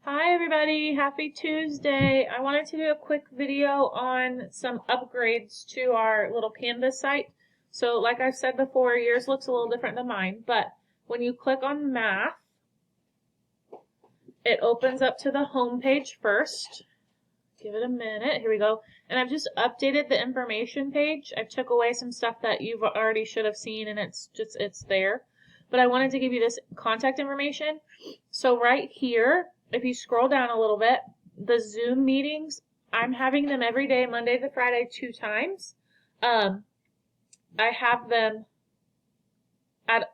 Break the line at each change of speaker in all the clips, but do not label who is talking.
Hi everybody, happy Tuesday. I wanted to do a quick video on some upgrades to our little Canvas site. So like I've said before, yours looks a little different than mine, but when you click on math, it opens up to the home page first. Give it a minute, here we go. And I've just updated the information page. I took away some stuff that you've already should have seen and it's there. But I wanted to give you this contact information. So right here, if you scroll down a little bit, the Zoom meetings, I'm having them every day, Monday to Friday, 2 times. I have them at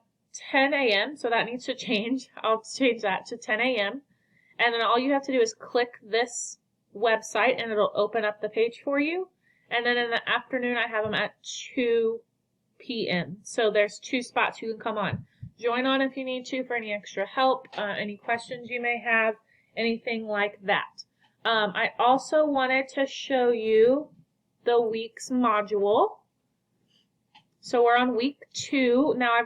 10 a.m., so that needs to change. I'll change that to 10 a.m. And then all you have to do is click this website and it'll open up the page for you. And then in the afternoon, I have them at 2 p.m. So there's 2 spots you can come on. Join on if you need to for any extra help, any questions you may have, anything like that. I also wanted to show you the week's module. So we're on week 2. Now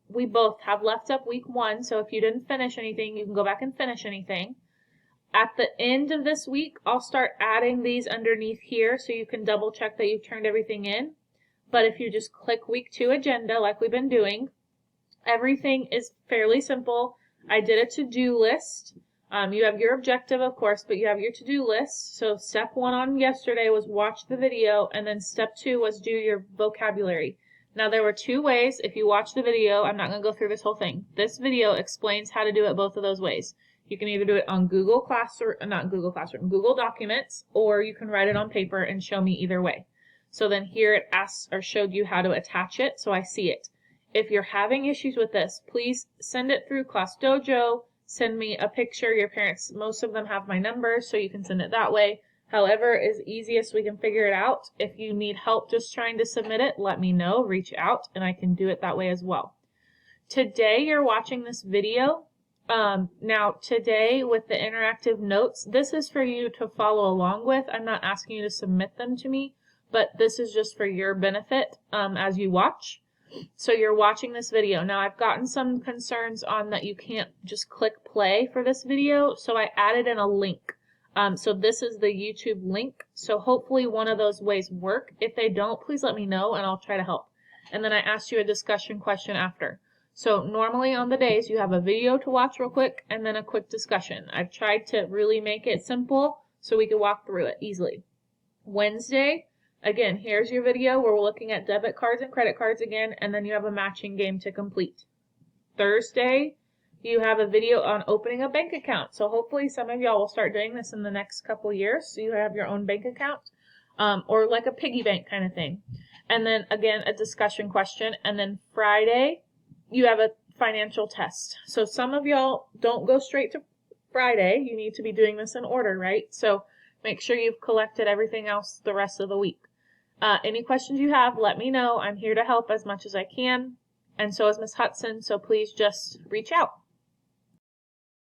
we both have left up week 1, so if you didn't finish anything, you can go back and finish anything. At the end of this week, I'll start adding these underneath here so you can double check that you've turned everything in. But if you just click week 2 agenda like we've been doing, everything is fairly simple. I did a to-do list. You have your objective, of course, but you have your to-do list. So step 1 on yesterday was watch the video, and then step 2 was do your vocabulary. Now, there were 2 ways. If you watch the video, I'm not going to go through this whole thing. This video explains how to do it both of those ways. You can either do it on Google Documents, or you can write it on paper and show me either way. So then here it asks or showed you how to attach it, so I see it. If you're having issues with this, please send it through Class Dojo. Send me a picture. Your parents, most of them have my number, so you can send it that way. However is easiest, we can figure it out. If you need help just trying to submit it, let me know. Reach out, and I can do it that way as well. Today, you're watching this video. Now, today, with the interactive notes, this is for you to follow along with. I'm not asking you to submit them to me, but this is just for your benefit as you watch. So you're watching this video. Now I've gotten some concerns on that you can't just click play for this video, so I added in a link. So this is the YouTube link. So hopefully one of those ways work. If they don't, please let me know and I'll try to help. And then I asked you a discussion question after. So normally on the days you have a video to watch real quick and then a quick discussion. I've tried to really make it simple so we can walk through it easily. Wednesday, again, here's your video where we're looking at debit cards and credit cards again, and then you have a matching game to complete. Thursday, you have a video on opening a bank account. So hopefully some of y'all will start doing this in the next couple years, so you have your own bank account, or like a piggy bank kind of thing. And then again, a discussion question. And then Friday, you have a financial test. So some of y'all don't go straight to Friday. You need to be doing this in order, right? So make sure you've collected everything else the rest of the week. Any questions you have, let me know. I'm here to help as much as I can. And so is Miss Hudson, so please just reach out.